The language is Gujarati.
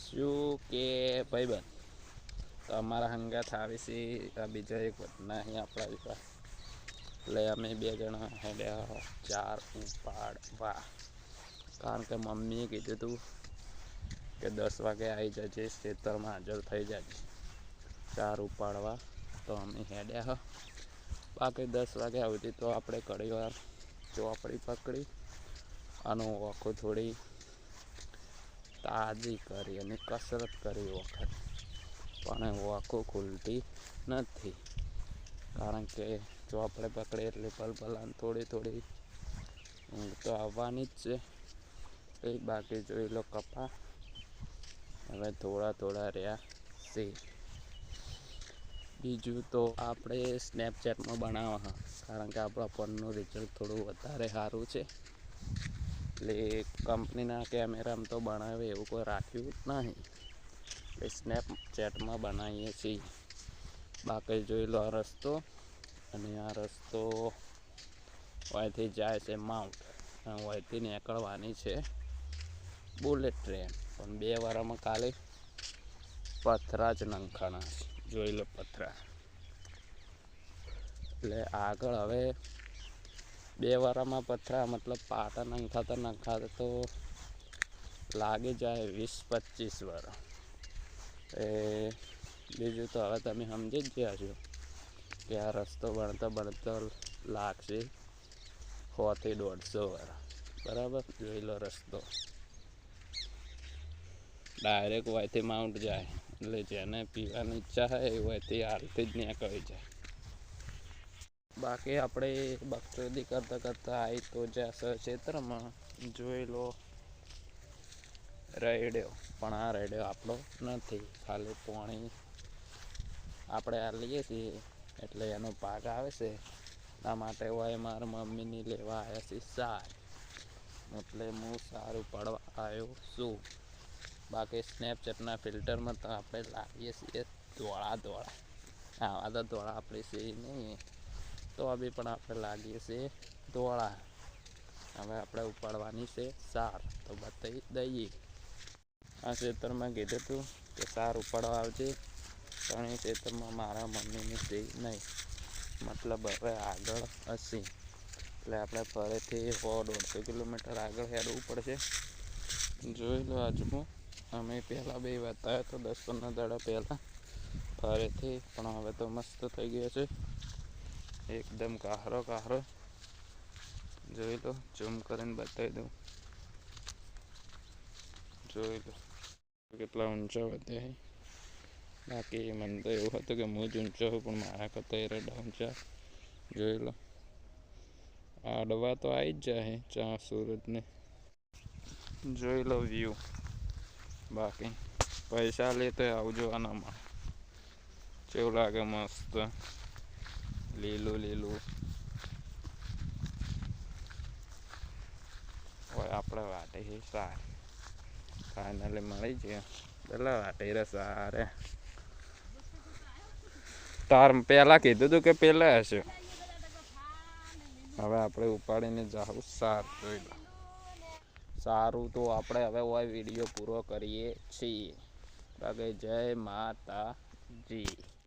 શું કે ભાઈબંધ તો અમારા હંગાથ આવી છે આ બીજા એક ઘટના અહીં આપણા વિવાહ એટલે અમે 2 જણા હેડ્યા 4 ઉપાડવા કારણ કે મમ્મીએ કીધું હતું કે 10 વાગે આવી જજે ખેતરમાં હાજર થઈ જાય 4 ઉપાડવા તો અમે હેડ્યા બાકી 10 વાગે આવતી તો આપણે ઘણી વાર ચોપડી પકડી અને આખો થોડી તાજી કરી અને કસરત કરી વખત પણ આંખો ખુલતી નથી કારણ કે જો આપણે પકડીએ એટલે પલપલાને થોડી ઊંઘ તો આવવાની જ છે એ બાકી જોઈ લો કપા હવે થોડા રહ્યા છે બીજું તો આપણે સ્નેપચેટમાં બનાવવા કારણ કે આપણા ફોનનું રિઝલ્ટ થોડું વધારે સારું છે એટલે કંપનીના કેમેરામાં તો બનાવે એવું કોઈ રાખ્યું નહીં એટલે સ્નેપચેટમાં બનાવીએ છીએ બાકી જોઈ લો આ રસ્તો અને આ રસ્તો અહીંથી જાય છે માઉન્ટ અને અહીંથી નીકળવાની છે બુલેટ ટ્રેન પણ 2 વારમાં કાલે પથરા જ નંખાણા જોઈ લો પથરા એટલે આગળ હવે 2 વારમાં પથરા મતલબ પાટા નંખાતા તો લાગી જાય 20-25 વાર એ બીજું તો હવે તમે સમજી જ ગયા છો કે આ રસ્તો બનતો લાગશે 100-150 વાર બરાબર જોઈ લો રસ્તો ડાયરેક્ટ અહીંથી માઉન્ટ જાય એટલે જેને પીવાની ઈચ્છા હોય એ અહીંથી હાલથી જ નીકળી જાય બાકી આપણે બકચોદી કરતા આવી તો જશે ક્ષેત્રમાં જોઈ લો રેડ્યો પણ આ રેડ્યો આપણો નથી ખાલી પાણી આપણે આ લઈએ છીએ એટલે એનો પાક આવે છે આ માટે હોય મારા મમ્મીની લેવા આવ્યા છે સાર એટલે હું સારું પડવા આવ્યો છું બાકી સ્નેપચેટના ફિલ્ટરમાં તો આપણે લાવીએ છીએ ધોળા આવા તો ધોળા આપણે છે નહીં તો બી પણ આપણે લાગીએ છીએ ધોળા હવે આપણે ઉપાડવાની છે સાર તો બતાવી દઈએ આ ખેતરમાં કીધું હતું કે સાર ઉપાડવા આવજે પણ એ ખેતરમાં મારા મમ્મીની છે નહીં મતલબ હવે આગળ હશે એટલે આપણે ફરીથી 100-150 કિલોમીટર આગળ હેડવું પડશે જોઈ લો આજનું અમે પહેલાં 2 બતાવ્યો તો 10-15 દાડા પહેલાં ફરીથી પણ હવે તો મસ્ત થઈ ગયો છે એકદમ કાહરો જોઈ લો ઝૂમ કરીને બતાવી દઉં જોઈ લો કેટલા ઊંચા વધ્યા બાકી મને તો એવું હતું કે હું જ ઊંચો છું પણ મારા કરતાં એ રેડા ઊંચા જોઈ લો આડવા તો આવી જ જાય ચા સુરતને જોઈ લો વ્યૂ બાકી પૈસા લે તો આવજો આનામાં કેવું લાગે મસ્ત લીલું હોય આપણે વાટે સાર ફાઇનલી મળી ગયા પેલા વાટે સારે તાર પહેલાં કીધું હતું કે પહેલાં હશે હવે આપણે ઉપાડીને જાઉં સાર જોઈ લો સારું તો આપણે હવે હોય વિડીયો પૂરો કરીએ છીએ બાકી જય માતાજી.